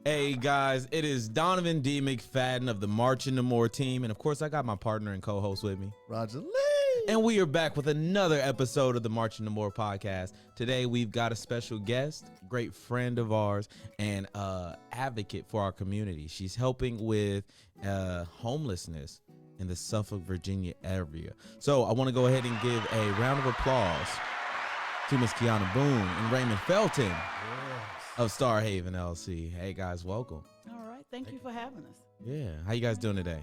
Hey guys, it is Donavan D. McFadden of the Marching to More team, and of course I got my partner and co-host with me, Roger Lee. and we are back with another episode of the Marching to More podcast. Today we've got a special guest, great friend of ours, and advocate for our community. She's helping with homelessness in the Suffolk, Virginia area. So I want to go ahead and give a round of applause to Miss Kianna Boone and Raymond Felton of Star Haven LC. Hey guys, welcome. All right, thank you for having us. Yeah, how you guys doing today?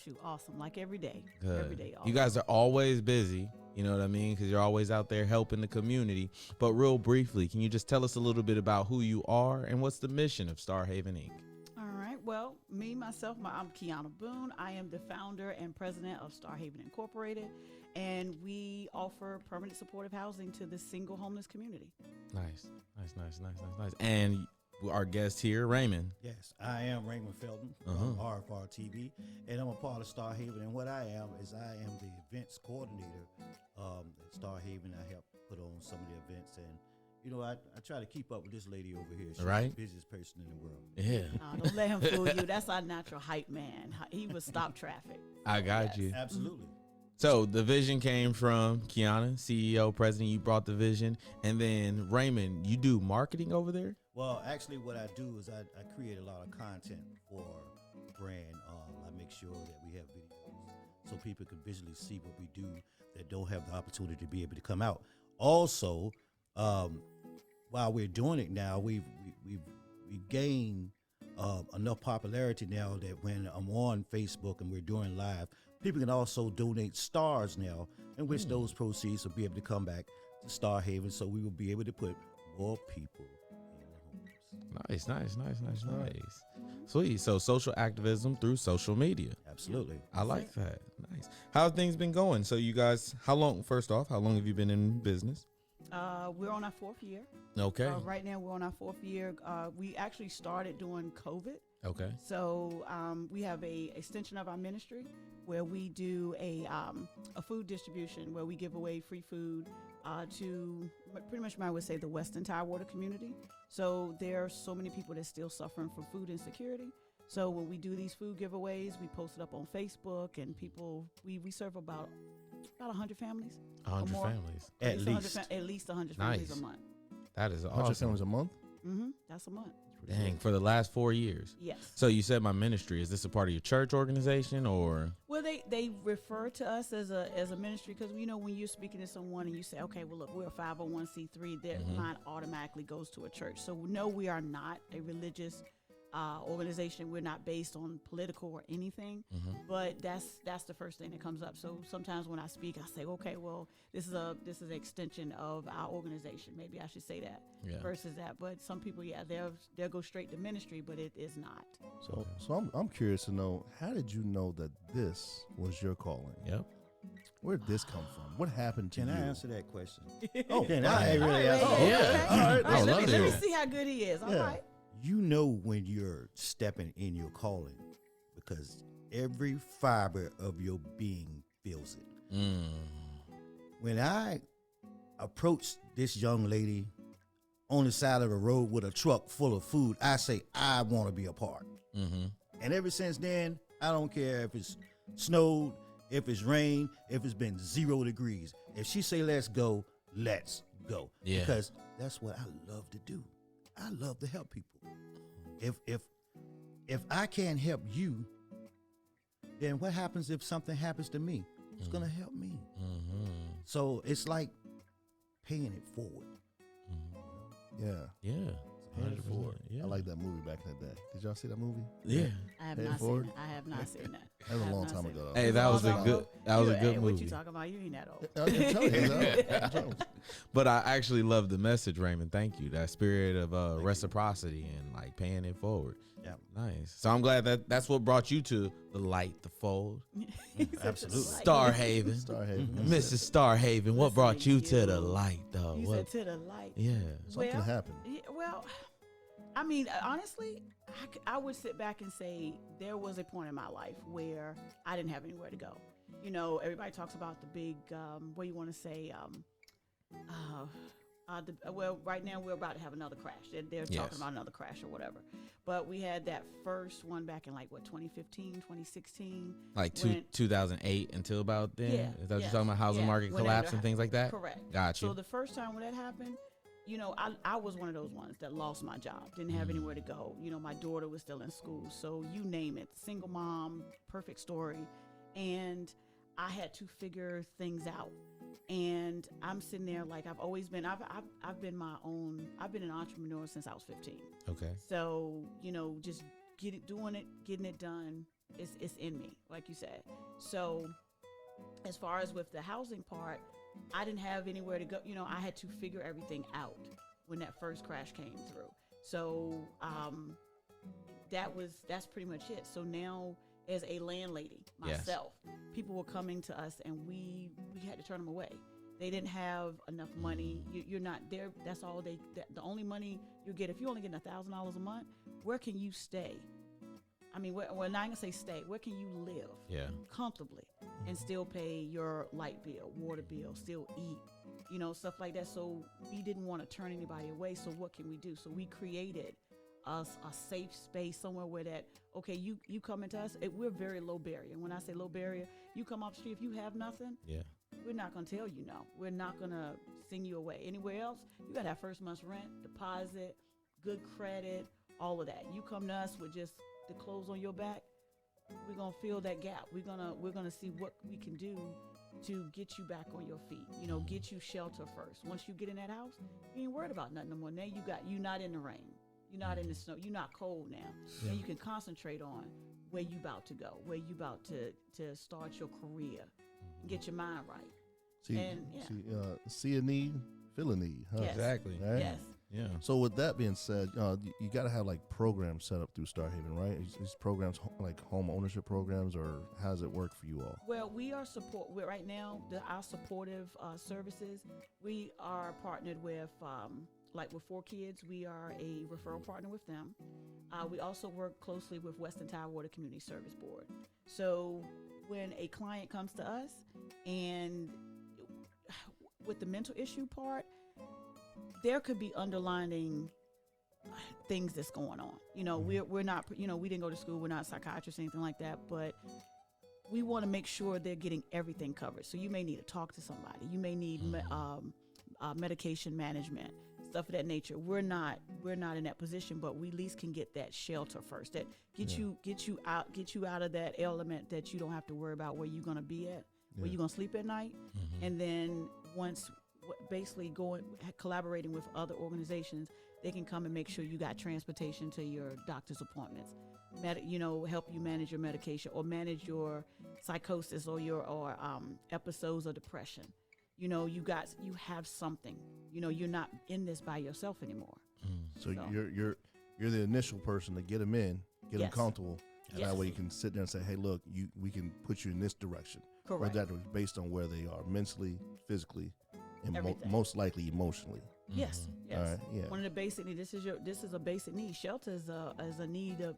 Shoot, awesome, like every day. Good. Every day. Awesome. You guys are always busy, you know what I mean? Because you're always out there helping the community. But real briefly, can you just tell us a little bit about who you are and what's the mission of Star Haven Inc.? All right, well, I'm Kianna Boone. I am the founder and president of Star Haven Incorporated, and we offer permanent supportive housing to the single homeless community. Nice. And our guest here, Raymond. Yes, I am Raymond Felton from RFR TV, and I'm a part of Star Haven. And what I am the events coordinator at Star Haven. I help put on some of the events, and you know, I try to keep up with this lady over here. She's right. the busiest person in the world. Yeah. Don't let him fool you. That's our natural hype man. He would stop traffic. I got you. Absolutely. So the vision came from Kianna, CEO, president. You brought the vision. And then Raymond, you do marketing over there? Well, actually, what I do is I create a lot of content for brand. I make sure that we have videos so people can visually see what we do that don't have the opportunity to be able to come out. Also, while we're doing it now, we've gained enough popularity now that when I'm on Facebook and we're doing live, people can also donate stars now, in which those proceeds will be able to come back to Star Haven, so we will be able to put more people in homes. Nice. Sweet. So social activism through social media. Absolutely. I like that. Nice. How have things been going? So you guys, how long have you been in business? We're on our fourth year. Okay. Right now, we're on our fourth year. We actually started during COVID. Okay. So we have a extension of our ministry where we do a food distribution where we give away free food to pretty much, I would say, the Western Tidewater community. So there are so many people that's still suffering from food insecurity. So when we do these food giveaways, we post it up on Facebook, and people, we serve about 100 families. 100 families. At least. At least 100 Nice. families a month. That is 100 awesome. families a month? Mm-hmm. That's a month. Dang, for the last 4 years. Yes. So you said my ministry. Is this a part of your church organization or? Well, they refer to us as a ministry because, you know, when you're speaking to someone and you say, okay, well, look, we're a 501c3, their mind automatically goes to a church. So no, we are not a religious organization. We're not based on political or anything, but that's the first thing that comes up. So sometimes when I speak, I say, okay, well, this is an extension of our organization. Maybe I should say that versus that. But some people, they'll go straight to ministry, but it is not. So I'm curious to know, how did you know that this was your calling? Yep. Where did this come from? What happened to Can you? I answer that question? Oh, Can wow. I really answer that? Yeah. All right. I would love to Let hear me it. see how good he is. All right. You know when you're stepping in your calling because every fiber of your being feels it. When I approached this young lady on the side of the road with a truck full of food, I say, I want to be a part. And ever since then, I don't care if it's snowed, if it's rained, if it's been 0 degrees. If she say, let's go, let's go. Yeah. Because that's what I love to do. I love to help people. If I can't help you, then what happens if something happens to me? Who's gonna help me? So it's like paying it forward. Yeah. Yeah. Paying it forward. Yeah. I like that movie back in the day. Did y'all see that movie? Yeah. I have Pay it not forward? seen that. I have not seen that. That was I a have long not time seen ago. Hey, that was a good What movie. you talking about? You ain't that old. I'm telling you, I'm telling you. But I actually love the message, Raymond. Thank you. That spirit of reciprocity and like paying it forward. Yeah. Nice. So I'm glad that's what brought you to the light, the fold. Absolutely. Star Haven. Star Haven. Mrs. Star Haven. What Listen brought to you to you. the light, though? You What? said to the light. Yeah. Something Well, happened. Yeah, well, I mean, honestly, I would sit back and say there was a point in my life where I didn't have anywhere to go. You know, everybody talks about the big, what do you want to say, Well, right now we're about to have another crash. They're Yes. talking about another crash or whatever. But we had that first one back in 2015, 2016. Like when- 2008 until about then? Yeah, Is that what you're yes, talking about? Housing yeah. market When collapse that- and things like that? Correct. Got you. So the first time when that happened, I was one of those ones that lost my job, didn't have anywhere to go. My daughter was still in school, so you name it, single mom, perfect story, and I had to figure things out. And I'm sitting there like I've always been. I've been an entrepreneur since I was 15. Okay. So just getting it done. It's in me, like you said. So as far as with the housing part, I didn't have anywhere to go. I had to figure everything out when that first crash came through. So that's pretty much it. So now, as a landlady myself, people were coming to us, and we had to turn them away. They didn't have enough money. You're not there. That's all the only money you get. If you're only getting $1,000 a month, where can you stay? I mean, well, I'm not gonna say stay. Where can you live comfortably and still pay your light bill, water bill, still eat, stuff like that. So we didn't want to turn anybody away. So what can we do? So we created a safe space somewhere where you come into us. We're very low barrier. When I say low barrier, you come off the street, if you have nothing, we're not gonna tell you no. We're not gonna send you away. Anywhere else, you gotta have first month's rent, deposit, good credit, all of that. You come to us with just the clothes on your back, we're gonna fill that gap. We're gonna see what we can do to get you back on your feet. Get you shelter first. Once you get in that house, you ain't worried about nothing no more. Now you not in the rain, you're not in the snow, you're not cold now. And you can concentrate on where you about to go, where you about to start your career, get your mind right. See a need, feel a need. Huh? Yes. Exactly. Right? Yes. Yeah. So with that being said, you got to have like programs set up through Starhaven, right? Is programs like home ownership programs, or how does it work for you all? Well, we're right now, our supportive services, we are partnered with, like with 4Kids, we are a referral partner with them. We also work closely with Western Tidewater Community Service Board. So when a client comes to us, and with the mental issue part, there could be underlining things that's going on. We're not, we didn't go to school. We're not psychiatrists or anything like that, but we want to make sure they're getting everything covered. So you may need to talk to somebody. You may need medication management, stuff of that nature. We're not in that position, but we at least can get that shelter first. That get you out of that element that you don't have to worry about where you're gonna be at, where you're gonna sleep at night, and then once. Basically collaborating with other organizations, they can come and make sure you got transportation to your doctor's appointments, help you manage your medication or manage your psychosis or your episodes of depression. You have something. You're not in this by yourself anymore. So you're the initial person to get them in, get them comfortable, and that way you can sit there and say, hey, look, we can put you in this direction. Correct. Whether that based on where they are mentally, physically, and most likely emotionally. Yes. All right, yeah. One of the basic needs. This is a basic need. Shelter is a need of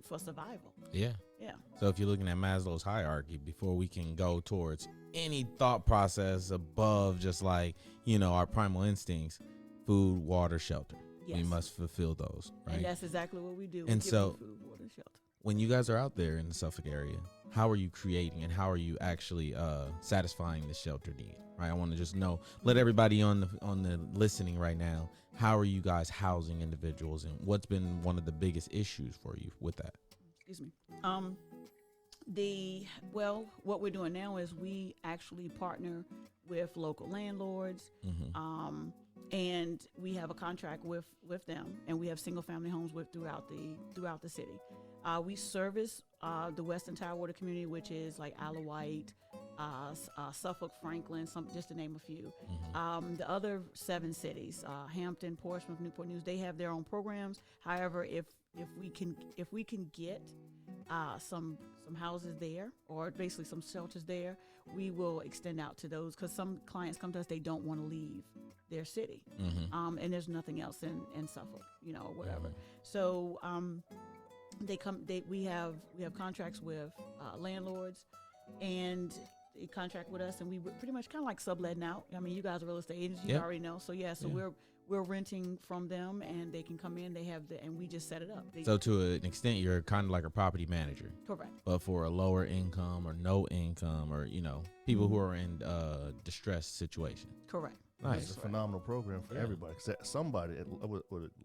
for survival. Yeah. Yeah. So if you're looking at Maslow's hierarchy, before we can go towards any thought process above just like, our primal instincts, food, water, shelter. Yes. We must fulfill those, right? And that's exactly what we do. And we so- give them food, water, and shelter. When you guys are out there in the Suffolk area, how are you creating and how are you actually satisfying the shelter need? Right, I want to just let everybody on the listening right now. How are you guys housing individuals, and what's been one of the biggest issues for you with that? Excuse me. What we're doing now is we actually partner with local landlords, and we have a contract with them, and we have single family homes throughout the city. We service the Western Tidewater community, which is like Isle of Wight, Suffolk, Franklin, just to name a few. The other 7 cities, Hampton, Portsmouth, Newport News, they have their own programs. However, if we can get some houses there, or basically some shelters there, we will extend out to those, because some clients come to us, they don't want to leave their city, and there's nothing else in Suffolk, or whatever. So we have contracts with landlords, and they contract with us, and we pretty much kind of like subletting out. I mean, you guys are real estate agents, you Yep. already know. So so we're renting from them, and they can come in. They have and we just set it up. So to an extent, you're kind of like a property manager, correct. but for a lower income or no income, or people who are in distressed situation. Correct. Nice. It's a phenomenal program for Yeah. everybody. 'Cause somebody,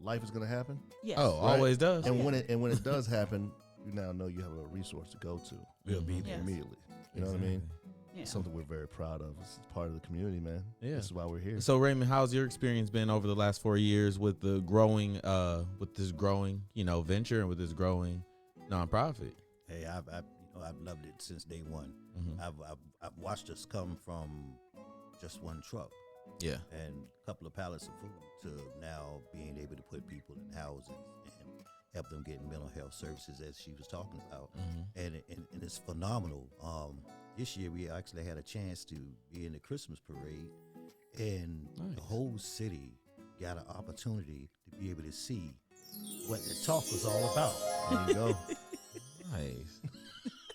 life is going to happen. Yes. Oh, Right. always does. And when it does happen, you now know you have a resource to go to. We'll be Yes. there. Immediately. You know what I mean? Yeah. It's something we're very proud of. It's part of the community, man. Yeah. This is why we're here. So Raymond, how's your experience been over the last 4 years with the growing, venture and with this growing nonprofit? Hey, I've loved it since day one. Mm-hmm. I've watched us come from just one truck Yeah. and a couple of pallets of food to now being able to put people in houses and help them get mental health services, as she was talking about. Mm-hmm. And it's phenomenal. This year we actually had a chance to be in the Christmas parade, and Nice. the whole city got an opportunity to be able to see what the talk was all about. There you go. Nice.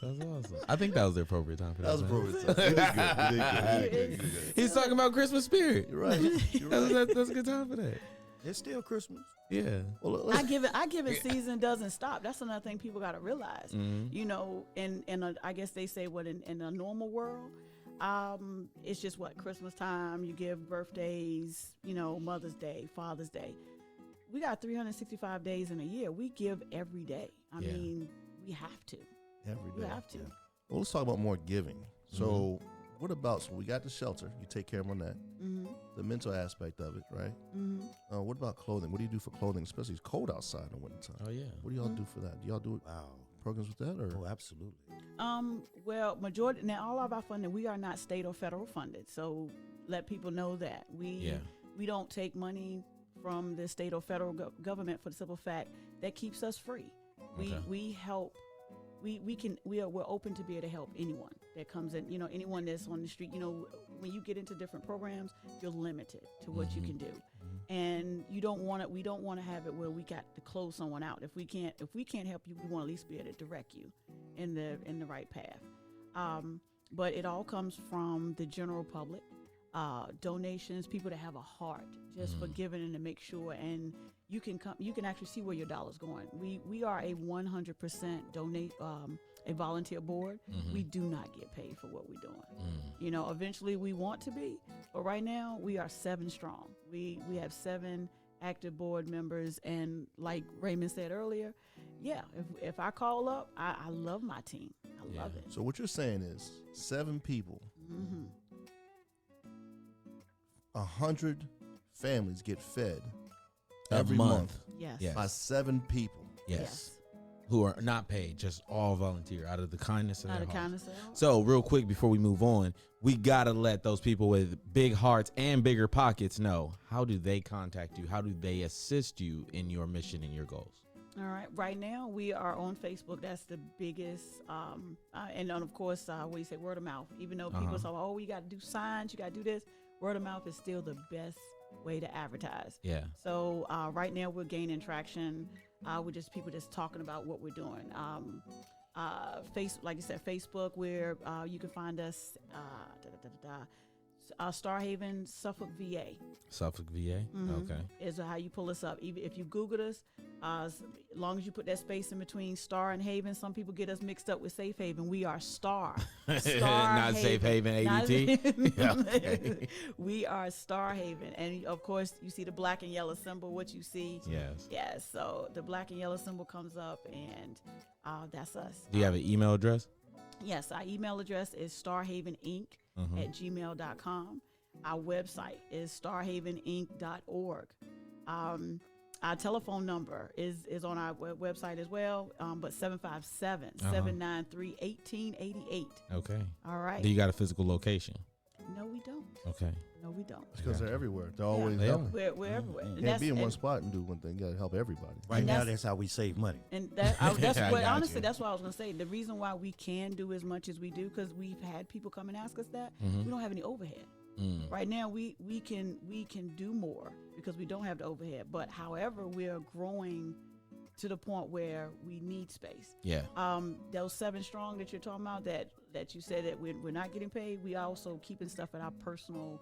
That's awesome. I think that was the appropriate time for that. That was man. appropriate. You did good. You did good. He's talking about Christmas spirit. You're right. You're right. That's a good time for that. It's still Christmas. Yeah. Well, I give it season doesn't stop. That's another thing people got to realize. Mm-hmm. I guess they say what in a normal world, it's just what Christmas time. You give birthdays, Mother's Day, Father's Day. We got 365 days in a year. We give every day. I Yeah. mean, we have to. every We day. have to. Well, let's talk about more giving. So, what about? So we got the shelter. You take care of on that. Mm-hmm. The mental aspect of it, right? Mm-hmm. What about clothing? What do you do for clothing, especially it's cold outside in the wintertime? Oh yeah. What do y'all do for that? Do y'all do Wow. programs with that, or Oh, absolutely. Well, majority now, all of our funding, we are not state or federal funded. So let people know that we don't take money from the state or federal government for the simple fact that keeps us free. Okay. We help. We're open to be able to help anyone that comes in. Anyone that's on the street. When you get into different programs, you're limited to what you can do, and we don't want to have it where we got to close someone out. If we can't help you, we want to at least be able to direct you in the right path. But it all comes from the general public, donations, people that have a heart just for giving and to make sure, and you can actually see where your dollar's going. We are a 100% donate a volunteer board. We do not get paid for what we're doing. Eventually we want to be, but right now we are 7 strong. We have 7 active board members, and like Raymond said earlier, if I call up, I love my team. I love it. so what you're saying is 7 people, 100 families get fed every month Yes. Yes. by 7 people. Yes. Who are not paid, just all volunteer out of the kindness of Out their of hearts. kindness of heart. So real quick before we move on, we gotta let those people with big hearts and bigger pockets know, how do they contact you? How do they assist you in your mission and your goals? All right. Right now, we are on Facebook. That's the biggest. And then, of course, what do you say, word of mouth. Even though people say, oh, you got to do signs, you got to do this, word of mouth is still the best way to advertise. Yeah. So right now, we're gaining traction. We're just people just talking about what we're doing. Like you said, Facebook, where you can find us. Starhaven, Suffolk, VA. Suffolk, VA. Okay. Is how you pull us up. Even if you Googled us, as long as you put that space in between Star and Haven, some people get us mixed up with Safe Haven. We are Star. Not Safe Haven, ADT. Not- Okay. We are Star Haven, and of course, you see the black and yellow symbol. What you see, Yes. yes. So the black and yellow symbol comes up, and that's us. Do you have an email address? Yes, our email address is starhaveninc@gmail.com. Our website is starhaveninc.org. Our telephone number is on our website as well, but 757-793-1888. Okay. All right. Do you got a physical location? No, we don't. Okay. No, we don't. Because they're everywhere. They're always They helping. We're everywhere. And Can't be in one and- spot and do one thing. You got to help everybody. Right And now, that's- that's how we save money. And that's I what, got honestly, you. that's what I was going to say. The reason why we can do as much as we do, because we've had people come and ask us that, we don't have any overhead. Right now, we can do more because we don't have the overhead. But however, we are growing to the point where we need space. Yeah. Those 7 strong that you're talking about that you said that we're not getting paid, we also keeping stuff at our personal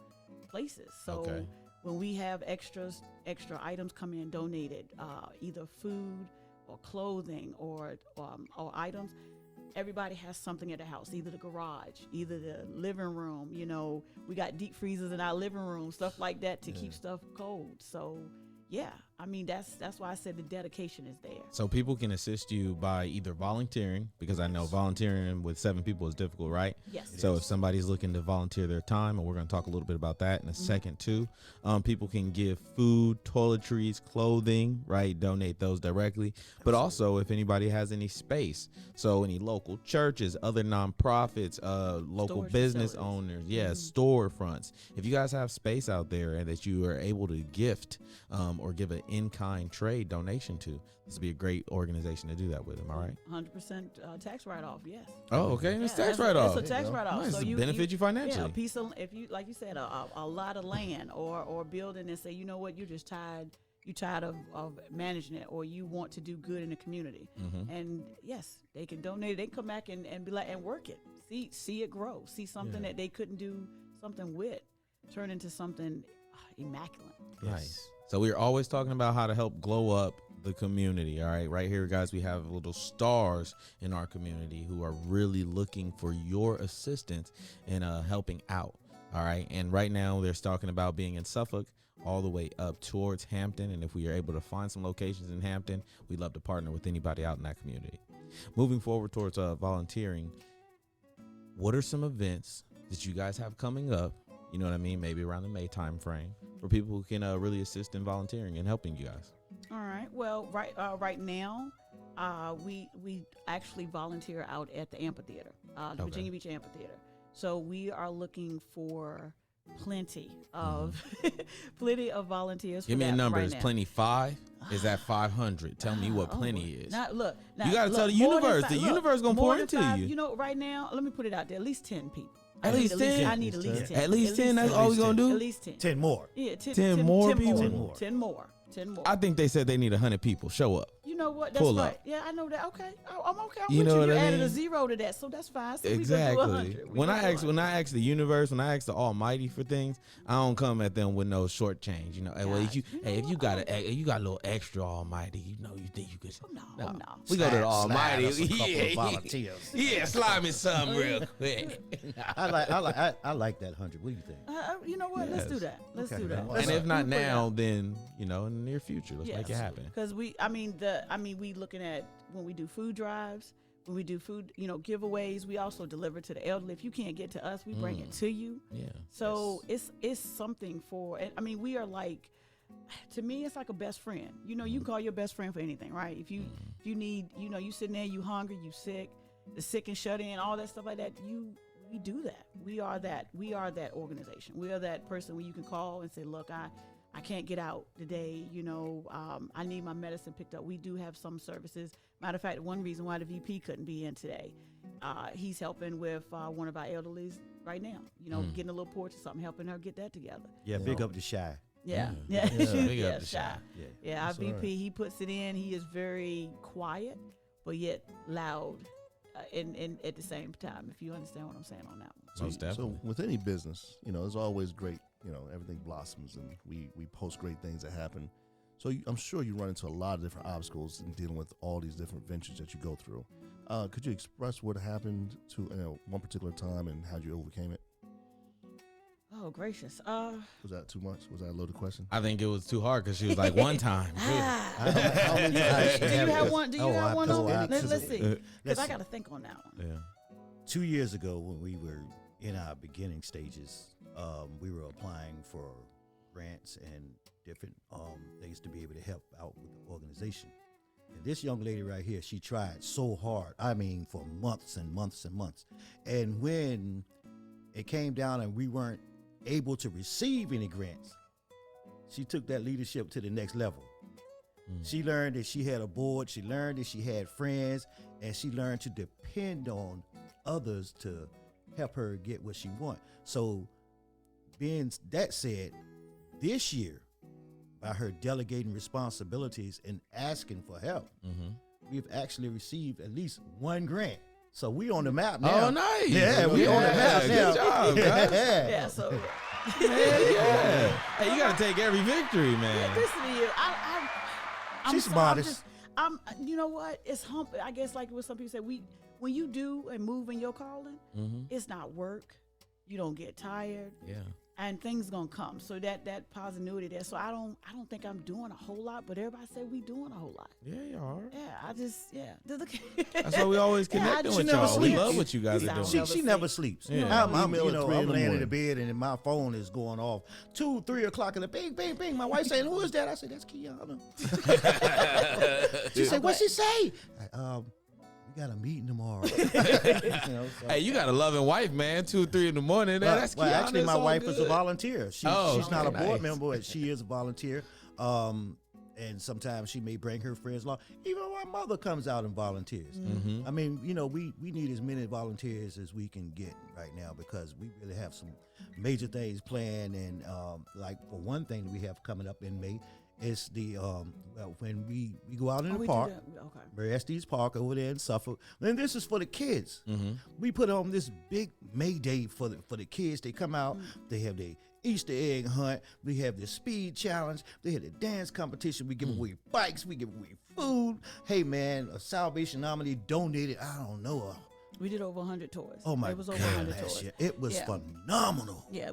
places. So when we have extra items come in donated, either food or clothing or items, everybody has something at the house, either the garage, either the living room. You know, we got deep freezers in our living room, stuff like that to keep stuff cold. So yeah, I mean, that's why I said the dedication is there. So people can assist you by either volunteering, because I know volunteering with 7 people is difficult, right? Yes. So if somebody's looking to volunteer their time, and we're going to talk a little bit about that in a second too, people can give food, toiletries, clothing, right? Donate those directly. But also if anybody has any space, so any local churches, other nonprofits, local Storage business facilities. owners, storefronts. If you guys have space out there and that you are able to gift or give an in-kind trade donation to, this would be a great organization to do that with. Am I right? 100% tax write-off. Yes. Oh, okay. It's Yeah, tax write-off. It's a tax write-off. Nice. So It benefit you financially. Yeah, a piece of, if you, like you said, a lot of land or building, and say, you know what, you're just tired. You're tired of managing it, or you want to do good in the community. And yes, they can donate. They can come back and be like, and work it. See it grow. See something that they couldn't do something with turn into something immaculate. Nice. So we're always talking about how to help glow up the community. All right. Right here, guys, we have little stars in our community who are really looking for your assistance in helping out. All right. And right now they're talking about being in Suffolk all the way up towards Hampton. And if we are able to find some locations in Hampton, we'd love to partner with anybody out in that community. Moving forward towards volunteering, what are some events that you guys have coming up? You know what I mean? Maybe around the May time frame, for people who can really assist in volunteering and helping you guys. All right. Well, right now, we actually volunteer out at the amphitheater, the Virginia Beach Amphitheater. So we are looking for plenty of volunteers. Give me a number. Right Is now. plenty 5? Is that 500? Tell me what plenty is. Now, look, You gotta tell the universe. The universe gonna pour into you. You know, right now, let me put it out there. At least 10 people. At least 10? I need at least 10. At least 10. That's all we gonna do. At least 10. 10 more. Yeah, 10 more people? 10 more. 10 more. I think they said they need 100 people. Show up. You know what? That's Pull right. up. Yeah, I know that. Okay, I'm okay. I'm You with know you. what You I added mean? a 0 to that, so that's fine. So Exactly. We go to 100. When I ask the universe, when I ask the Almighty for things, I don't come at them with no short change. You know, hey, well, if you got a little extra Almighty, you think you could? No. We go to the Slide Almighty. us a couple of Yeah, volunteers. yeah, slide me some real quick. I like that 100. What do you think? You know what? Let's do that. Let's Okay. do that. And And if not Let's put it now, out. then in the near future, let's make it happen. Because we looking at when we do food drives, when we do food, giveaways. We also deliver to the elderly. If you can't get to us, we bring it to you. Yeah. So it's something for. And I mean, we are like, to me, it's like a best friend. You can call your best friend for anything, right? If you need, you sitting there, you hungry, you sick, the sick and shut in, all that stuff like that. We do that. We are that organization. We are that person where you can call and say, look, I can't get out today. I need my medicine picked up. We do have some services. Matter of fact, one reason why the VP couldn't be in today, he's helping with one of our elderlies right now. Getting a little porch or something, helping her get that together. Yeah, big up to Shy. Yeah. Big up to Shy. Shy. Yeah. Our That's VP, right. he puts it in. He is very quiet, but yet loud, and at the same time. If you understand what I'm saying on that one. Most definitely. So with any business, it's always great. Everything blossoms, and we post great things that happen. So I'm sure you run into a lot of different obstacles in dealing with all these different ventures that you go through. Could you express what happened to one particular time and how you overcame it? Oh, gracious. Was that too much? Was that a loaded question? I think it was too hard because she was like one time. How many times Do you have one? Do you have one? Let's see. Because Let's I see. got to think on that one. Yeah. 2 years ago, when we were in our beginning stages, we were applying for grants and different things to be able to help out with the organization. And this young lady right here, she tried so hard. I mean, for months and months and months. And when it came down and we weren't able to receive any grants, she took that leadership to the next level. She learned that she had a board. She learned that she had friends, and she learned to depend on others to help her get what she wants. So being that said, this year, by her delegating responsibilities and asking for help, we've actually received at least one grant. So we on the map now. Oh, nice. Yeah, we on the map now. Good job, guys. Yeah, so Yeah. Hey, you got to take every victory, man. listen to you. She's I'm modest. you know what? It's hump. I guess like what some people say, when you do and move in your calling, it's not work. You don't get tired. Yeah. And things gonna come. So that positivity there. So I don't think I'm doing a whole lot, but everybody say we doing a whole lot. Yeah, you are. Yeah. That's why we always connecting with y'all. We love what you guys are doing. She never sleeps. Yeah. I'm Email at 3 in the laying in morning. the bed and my phone is going off 2, 3 o'clock and bing, bing, bing. My wife saying, "Who is that?" I said, "That's Kianna." She said, "What she say?" We got a meeting tomorrow. Hey, you got a loving wife, man. 2, 3 in the morning. That's Well, Kianna. actually, It's my all wife good. is a volunteer. She's not a okay, board nice. member, but she is a volunteer. And sometimes she may bring her friends along. Even my mother comes out and volunteers. I mean, we need as many volunteers as we can get right now because we really have some major things planned. And like for one thing that we have coming up in May is the when we go out in the park. Okay. Mary Estes Park over there in Suffolk. And this is for the kids. We put on this big May Day for the kids. They come out, they have their Easter egg hunt. We have the speed challenge. They have the dance competition. We give away bikes. We give away food. Hey, man, a Salvation Army donated, I don't know. We did over 100 tours. Oh, my It was God, over 100 last tours. year. It was phenomenal. Yeah,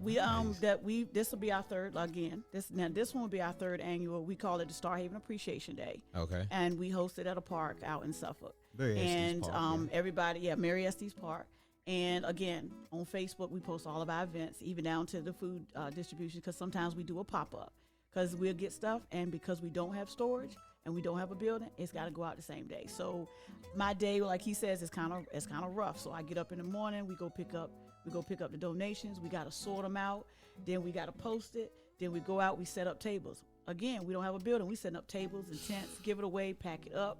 this will be our third again. This one will be our third annual. We call it the Star Haven Appreciation Day. Okay. And we host it at a park out in Suffolk. Mary Estes And Park, everybody, Mary Estes Park. And again, on Facebook, we post all of our events, even down to the food distribution, because sometimes we do a pop-up. Because we'll get stuff, and because we don't have storage and we don't have a building, it's got to go out the same day. So my day, like he says, is kind of rough. So I get up in the morning, we go pick up the donations. We got to sort them out. Then we got to post it. Then we go out, we set up tables. Again, we don't have a building. We set up tables and tents, give it away, pack it up.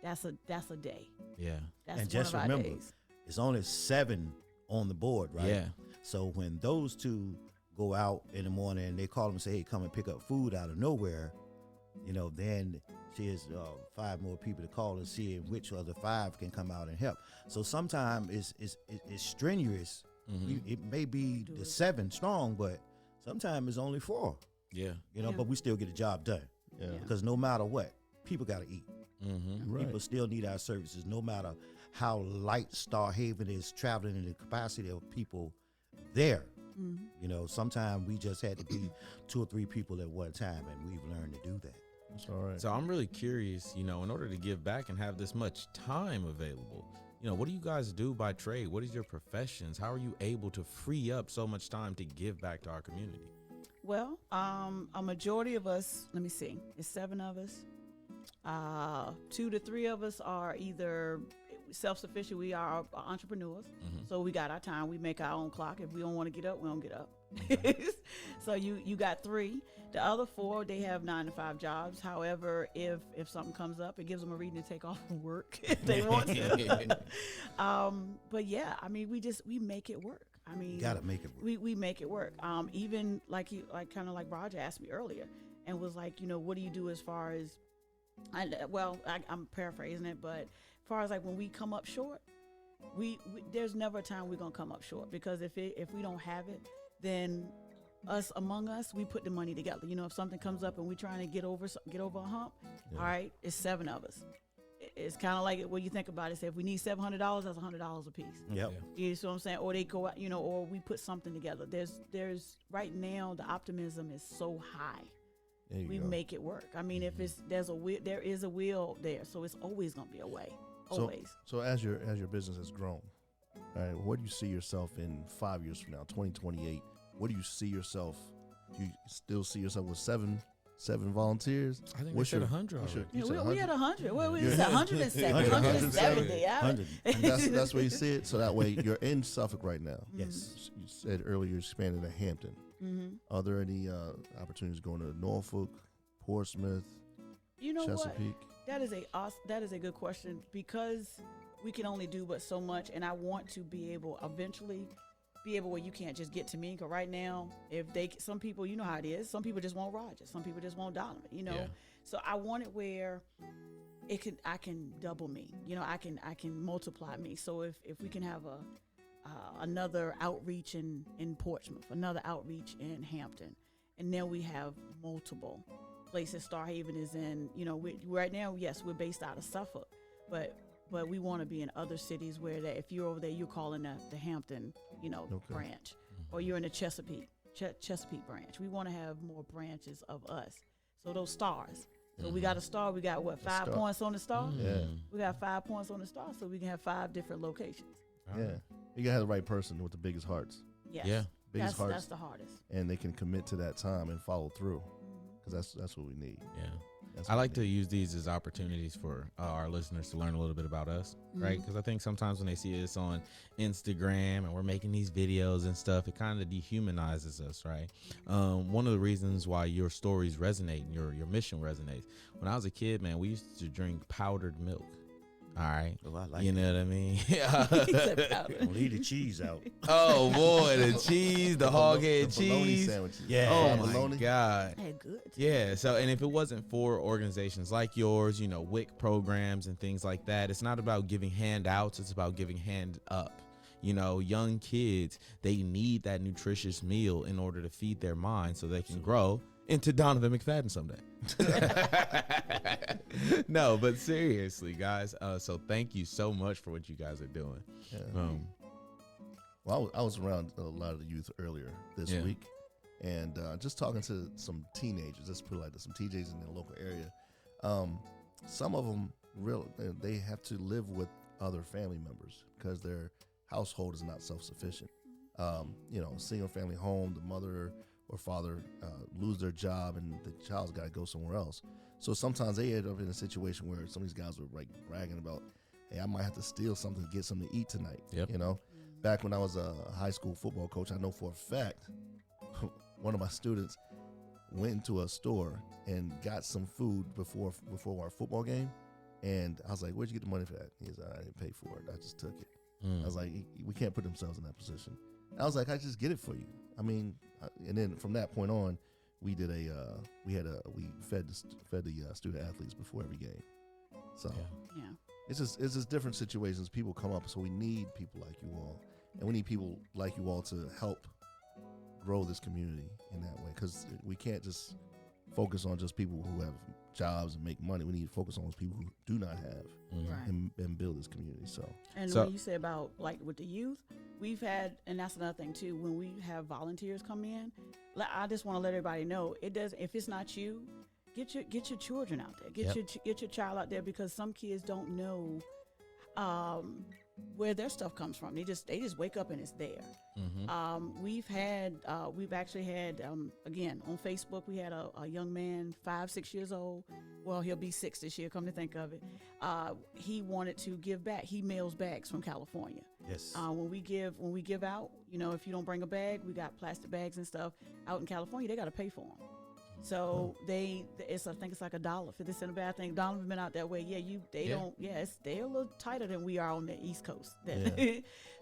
That's a day. Yeah. That's And one just of our remember, days. it's only 7 on the board, right? Yeah. So when those 2 go out in the morning and they call them and say, "Hey, come and pick up food out of nowhere," then she has 5 more people to call and see which other 5 can come out and help. So sometimes it's strenuous. It may be the 7 strong, but sometimes it's only 4. Yeah. But we still get the job done. Yeah. Because no matter what, people got to eat. Right. People still need our services, no matter how light Star Haven is traveling in the capacity of people there. Sometimes we just had to be 2 or 3 people at one time, and we've learned to do that. That's all right. So I'm really curious, in order to give back and have this much time available, what do you guys do by trade? What is your professions? How are you able to free up so much time to give back to our community? Well, a majority of us, let me see, it's 7 of us. 2 to 3 of us are either self-sufficient. We are entrepreneurs. So we got our time. We make our own clock. If we don't want to get up, we don't get up. So you got 3. The other 4, they have 9 to 5 jobs. However, if something comes up, it gives them a reason to take off from work if they want to. But yeah, I mean, we make it work. I mean, You got to make it work. we make it work. Even like kind of like Roger asked me earlier and was like, what do you do as far as, I'm paraphrasing it, but as far as like when we come up short, we there's never a time we're gonna come up short, because if we don't have it, then among us, we put the money together. If something comes up and we're trying to get over a hump, all right, it's 7 of us. It's kind of like when you think about it. Say if we need $700, that's $100 a piece. Yep. You see what I'm saying? Or they go out, or we put something together. There's right now the optimism is so high. We go. make it work. I mean, if there is a will there, so it's always gonna be a way. So- Always. So as your business has grown, all right, what do you see yourself in 5 years from now, 2028? What do you see yourself? Do you still see yourself with seven volunteers? I think What's we said your- 100 what's your- already. you said We had 100. Well, we Yeah. said 170. 170. Yeah. 100. And that's where you see it. So that way you're in Suffolk right now. Yes. You said earlier you're expanding to Hampton. Are there any opportunities going to Norfolk, Portsmouth, You know what? Chesapeake? That is a good question, because we can only do but so much, and I want to be able eventually be able where you can't just get to me. Because right now, some people, you know how it is. Some people just want Roger. Some people just want Donovan. You know, so I want it where I can double me. You know, I can multiply me. So if we can have another outreach in Portsmouth, another outreach in Hampton, and then we have multiple places. Star Haven is in. You know, right now, yes, we're based out of Suffolk, but we want to be in other cities where that if you're over there, you're calling the Hampton, you know, branch, or you're in the Chesapeake branch. We want to have more branches of us. So those stars. So we got a star. We got what, 5 points on the star? Yeah. We got 5 points on the star, so we can have 5 different locations. Yeah. You gotta have the right person with the biggest hearts. Yes. Yeah. Biggest hearts. That's the hardest. And they can commit to that time and follow through. Because that's what we need. Yeah. That's I what like we to need. use these as opportunities for our listeners to learn a little bit about us, right? Because I think sometimes when they see us on Instagram and we're making these videos and stuff, it kind of dehumanizes us, right? One of the reasons why your stories resonate and your mission resonates. When I was a kid, man, we used to drink powdered milk. All right. Oh, I like You it. know what I mean? Don't leave the cheese out. Oh, boy, the cheese, the hog head The bologna cheese. sandwiches. Yeah. Oh, Fried my bologna. God. Hey, good. Yeah. So, and if it wasn't for organizations like yours, you know, WIC programs and things like that, it's not about giving handouts. It's about giving hand up. You know, young kids, they need that nutritious meal in order to feed their mind so they can grow into Donavan McFadden someday. No, but seriously, guys. So thank you so much for what you guys are doing. Yeah. Um, I was around a lot of the youth earlier this week, and just talking to some teenagers. Let's put it like this: some TJs in the local area. Some of them they have to live with other family members because their household is not self-sufficient. You know, single family home, the mother or father lose their job, and the child's got to go somewhere else. So sometimes they end up in a situation where some of these guys were like bragging about, "Hey, I might have to steal something to get something to eat tonight." Yep. You know. Back when I was a high school football coach, I know for a fact one of my students went into a store and got some food before our football game, and I was like, "Where'd you get the money for that?" He said, "I didn't pay for it. I just took it." I was like, "We can't put themselves in that position." I was like, "I just get it for you." I mean, and then from that point on, we did we fed the student athletes before every game. So Yeah. it's just different situations. People come up, so we need people like you all. And we need people like you all to help grow this community in that way, because we can't just focus on just people who have jobs and make money. We need to focus on those people who do not have Right. and build this community. So And So- when you say about like with the youth, we've had, and that's another thing too, when we have volunteers come in, I just want to let everybody know, it does, if it's not you, get your children out there, get your child out there, because some kids don't know where their stuff comes from. They just wake up and it's there. We've actually had again on Facebook, we had a young man, 5-6 years old. Well, he'll be 6 this year, come to think of it. He wanted to give back. He mails bags from California. Yes. When we give out, you know, if you don't bring a bag, we got plastic bags and stuff out in California. They got to pay for them. So I think it's like $1, 50 cents a bag. I think Donavan been out that way. They're a little tighter than we are on the East Coast.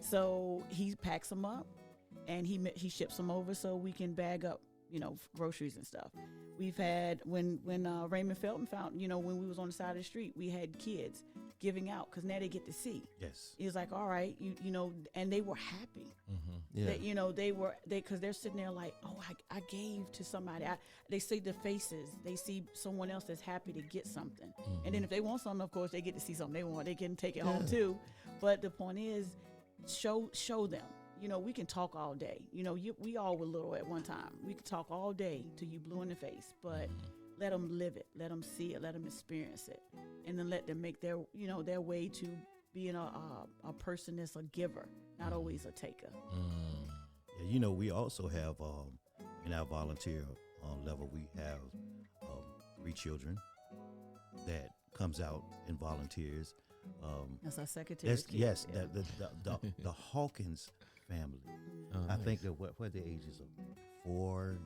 So he packs them up and he ships them over so we can bag up, you know, groceries and stuff. We've had when Raymond Felton found, you know, when we was on the side of the street, we had kids giving out because now they get to see. Yes. He was like, all right, you know, and they were happy. yeah, That, you know, because they're sitting there like, oh, I gave to somebody. They see the faces. They see someone else that's happy to get something. And then if they want something, of course, they get to see something they want. They can take it home too. But the point is, show them. You know, we can talk all day. You know, we all were little at one time. We could talk all day till you blue in the face. But let them live it. Let them see it. Let them experience it. And then let them make their way to being a person that's a giver, not always a taker. Yeah, you know, we also have in our volunteer level, we have 3 children that comes out and volunteers. That's our secretary. Yes, the Hawkins family. I think that what the ages of 4,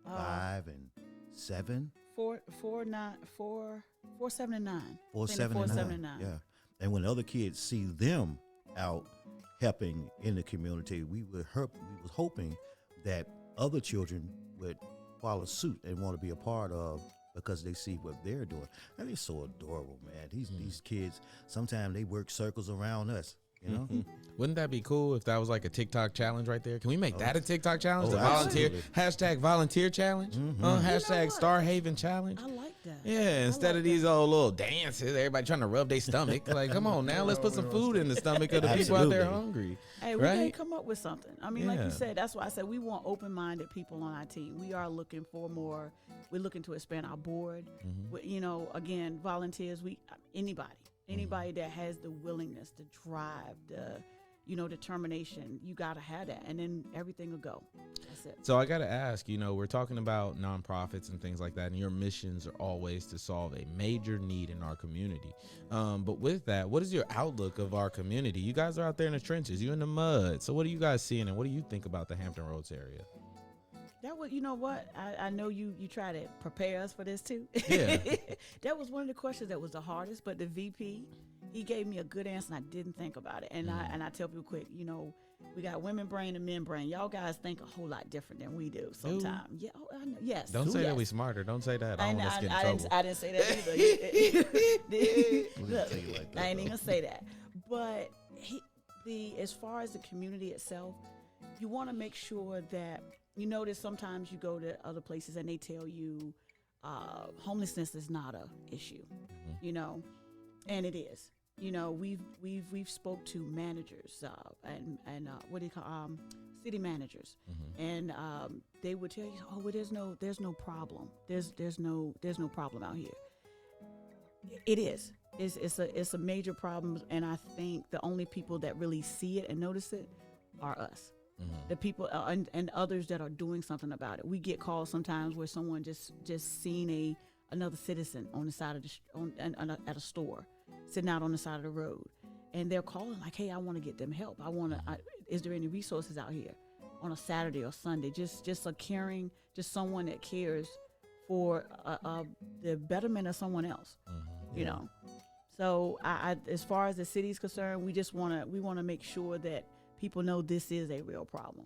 5, and 7. 4, 7, and 9. 4, I think 7, they're and 4, 7, 9. and 9. Yeah, and when other kids see them out helping in the community, we was hoping that other children would follow suit and want to be a part of, because they see what they're doing. And it's so adorable, man. These kids, sometimes they work circles around us, you know? Wouldn't that be cool if that was like a TikTok challenge right there? Can we make that a TikTok challenge? Oh, The volunteer absolutely. #volunteer challenge, hashtag what? Star Haven challenge. I like that. Yeah, instead of these old little dances, everybody trying to rub their stomach. Like, come on now, let's put some food in the stomach of the people out there Absolutely. hungry. Hey, we Right? can come up with something. I mean, like Yeah. you said, that's why I said we want open-minded people on our team. We are looking for more. We're looking to expand our board. You know, again, volunteers. Anybody that has the willingness, the drive, the determination. You got to have that, and then everything will go. That's it. So I got to ask, we're talking about nonprofits and things like that, and your missions are always to solve a major need in our community. But with that, what is your outlook of our community? You guys are out there in the trenches, you in the mud. So what are you guys seeing, and what do you think about the Hampton Roads area? That was, you know what? I know you try to prepare us for this too. Yeah. That was one of the questions that was the hardest, but the VP, he gave me a good answer, and I didn't think about it. And I tell people quick, we got women brain and men brain. Y'all guys think a whole lot different than we do sometimes. Yeah, I know. Yes. Don't say yes. that we smarter. Don't say that. I don't want us to get in I trouble. I didn't say that either. We didn't Look, take it like that, I ain't though. even gonna say that. But as far as the community itself, you want to make sure that that sometimes you go to other places and they tell you homelessness is not a issue, and it is. We've spoke to managers and what do you call city managers, and they would tell you, oh, well, there's no problem. There's no problem out here. It is. It's a major problem, and I think the only people that really see it and notice it are us. The people and others that are doing something about it. We get calls sometimes where someone just seen another citizen on the side of at a store, sitting out on the side of the road, and they're calling like, "Hey, I want to get them help. Is there any resources out here on a Saturday or Sunday?" Just a caring, just someone that cares for the betterment of someone else. So as far as the city is concerned, we want to make sure that people know this is a real problem.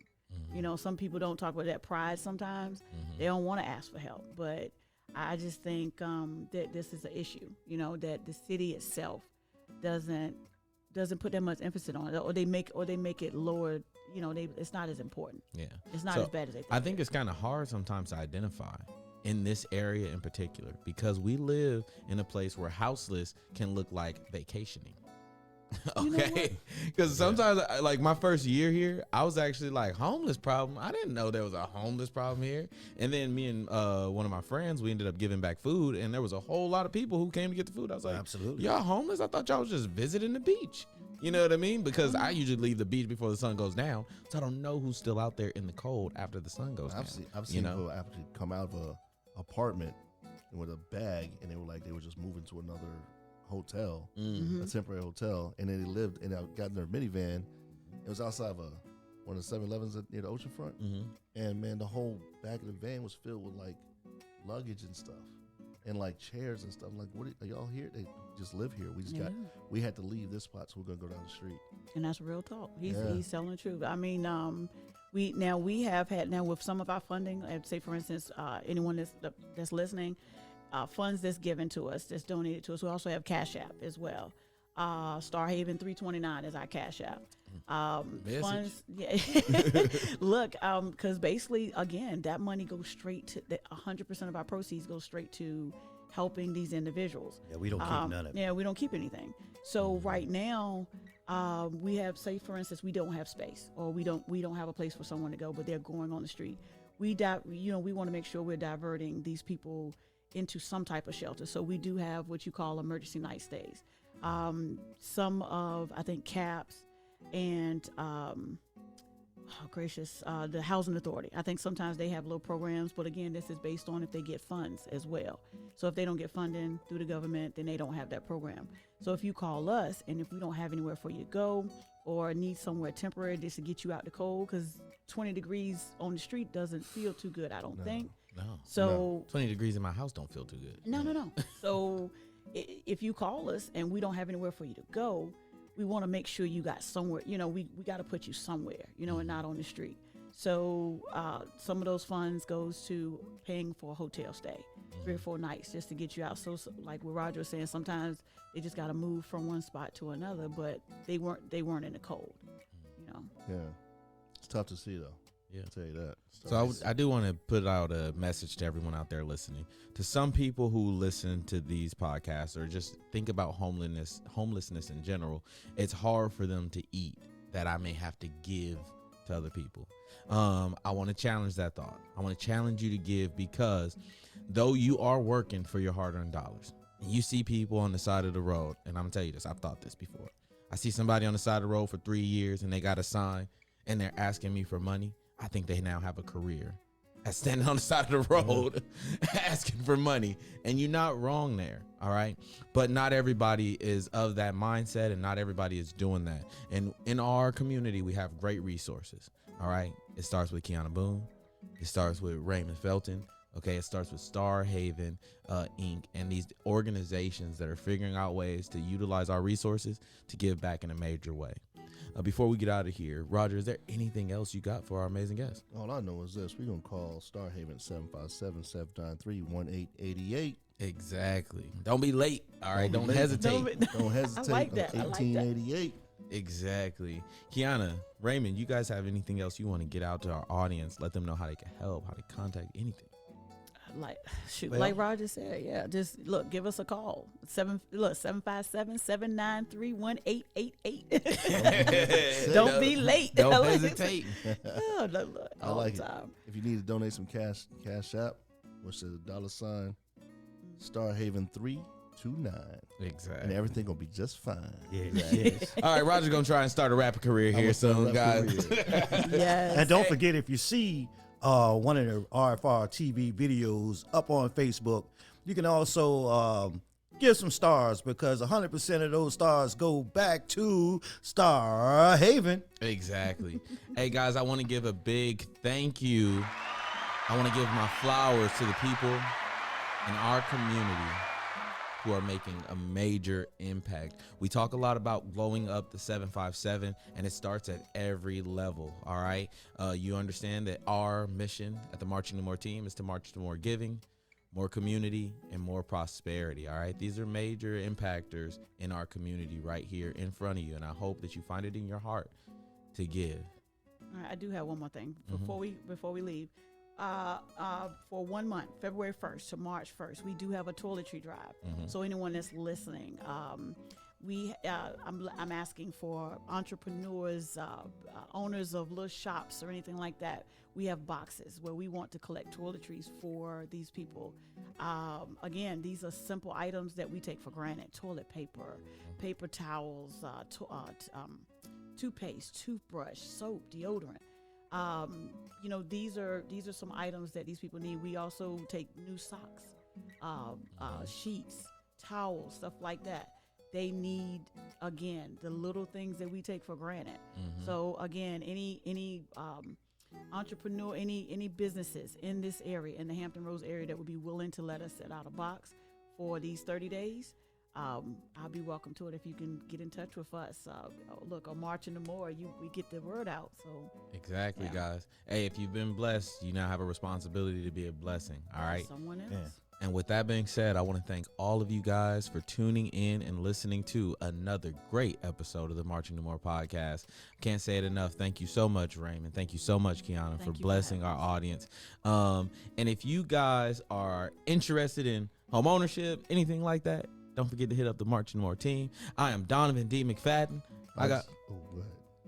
Some people don't talk about that pride sometimes. They don't want to ask for help. But I just think that this is an issue, that the city itself doesn't put that much emphasis on it, or they make it lower. It's not as important. Yeah. It's not as bad as they think. I think it's kind of hard sometimes to identify in this area in particular, because we live in a place where houseless can look like vacationing. Okay, because sometimes, like my first year here, I was actually like, homeless problem. I didn't know there was a homeless problem here. And then me and one of my friends, we ended up giving back food, and there was a whole lot of people who came to get the food. I was like, Absolutely. y'all homeless? I thought y'all was just visiting the beach. You know what I mean? Because I usually leave the beach before the sun goes down, so I don't know who's still out there in the cold after the sun goes down. I've seen people actually come out of a apartment with a bag, and they were just moving to another hotel, a temporary hotel, and then they lived and got in their minivan. It was outside of one of the 7-Elevens near the oceanfront, and man, the whole back of the van was filled with like luggage and stuff, and like chairs and stuff. I'm like, what are y'all here? They just live here. We had to leave this spot, so we're gonna go down the street. And that's real talk. He's telling the truth. I mean, we have had with some of our funding. I'd say, for instance, anyone that's listening. Funds that's given to us, that's donated to us. We also have Cash App as well. Star Haven 329 is our Cash App. Funds, yeah. Look, because basically, again, that money goes straight to 100% of our proceeds go straight to helping these individuals. Yeah, we don't keep none of it. Yeah, we don't keep anything. So right now, we have, say, for instance, we don't have space, or we don't have a place for someone to go, but they're going on the street. We want to make sure we're diverting these people into some type of shelter. So we do have what you call emergency night stays. Some of, I think, CAPS and the Housing Authority. I think sometimes they have little programs, but again, this is based on if they get funds as well. So if they don't get funding through the government, then they don't have that program. So if you call us, and if we don't have anywhere for you to go, or need somewhere temporary just to get you out the cold, because 20 degrees on the street doesn't feel too good, I don't think. No. So 20 degrees in my house don't feel too good. No. So if you call us and we don't have anywhere for you to go, we want to make sure you got somewhere. You know, we got to put you somewhere. You know, and not on the street. So some of those funds goes to paying for a hotel stay, 3 or 4 nights, just to get you out. So like what Roger was saying, sometimes they just got to move from one spot to another, but they weren't in the cold. You know. Yeah, it's tough to see though. Yeah. I'll tell you that. So I do want to put out a message to everyone out there listening. To some people who listen to these podcasts or just think about homelessness in general, it's hard for them to eat that I may have to give to other people. I want to challenge that thought. I want to challenge you to give, because though you are working for your hard-earned dollars, and you see people on the side of the road, and I'm gonna tell you this, I've thought this before. I see somebody on the side of the road for 3 years and they got a sign and they're asking me for money. I think they now have a career as standing on the side of the road asking for money. And you're not wrong there, all right? But not everybody is of that mindset, and not everybody is doing that. And in our community, we have great resources, all right? It starts with Kianna Boone. It starts with Raymond Felton. Okay, it starts with Star Haven Inc. and these organizations that are figuring out ways to utilize our resources to give back in a major way. Before we get out of here, Roger, is there anything else you got for our amazing guest? All I know is this. We're going to call Star Haven 757-793-1888. Exactly. Don't be late. All right, don't hesitate. Don't hesitate. I like that. 1888. Exactly. Kianna, Raymond, you guys have anything else you want to get out to our audience? Let them know how they can help, how to contact, anything. Like Well, like Roger said, yeah. Just look, give us a call. 757-793-1888. Don't be late. Don't hesitate. Oh, look, I all like the it. time. If you need to donate some cash app, which is $, Star Haven 329. And Exactly. everything going to be just fine. Yes. All right, Roger's going to try and start a rapper career here soon, guys. Yes. And don't forget, if you see one of the RFR TV videos up on Facebook, you can also give some stars, because 100% of those stars go back to Star Haven. Exactly. Hey, guys, I want to give a big thank you. I want to give my flowers to the people in our community who are making a major impact. We talk a lot about blowing up the 757, and it starts at every level, all right? You understand that our mission at the Marching to More team is to march to more giving, more community, and more prosperity, all right? These are major impactors in our community right here in front of you, and I hope that you find it in your heart to give. All right, I do have one more thing before we leave. For 1 month, February 1st to March 1st, we do have a toiletry drive. So anyone that's listening, I'm asking for entrepreneurs, owners of little shops or anything like that. We have boxes where we want to collect toiletries for these people. Again, these are simple items that we take for granted: toilet paper, paper towels, toothpaste, toothbrush, soap, deodorant. These are some items that these people need. We also take new socks, sheets, towels, stuff like that. They need, again, the little things that we take for granted. So again, any entrepreneur, any businesses in this area, in the Hampton Roads area, that would be willing to let us set out a box for these 30 days, I'll be welcome to it. If you can get in touch with us, look, on Marching to More, we get the word out. So Exactly, yeah. guys. Hey, if you've been blessed, you now have a responsibility to be a blessing, all right? Someone else. Yeah. And with that being said, I want to thank all of you guys for tuning in and listening to another great episode of the Marching to More podcast. Can't say it enough. Thank you so much, Raymond. Thank you so much, Kianna, for Thank you for blessing our having us. audience. And if you guys are interested in home ownership, anything like that, don't forget to hit up the Marching to More team. I am Donavan D. McFadden. Go ahead.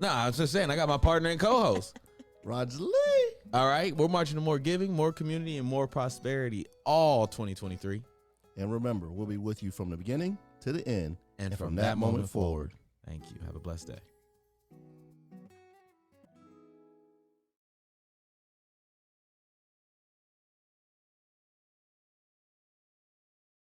I was just saying, I got my partner and co-host. Roger Lee. All right, we're marching to more giving, more community, and more prosperity all 2023. And remember, we'll be with you from the beginning to the end, And from that moment forward. Thank you. Have a blessed day.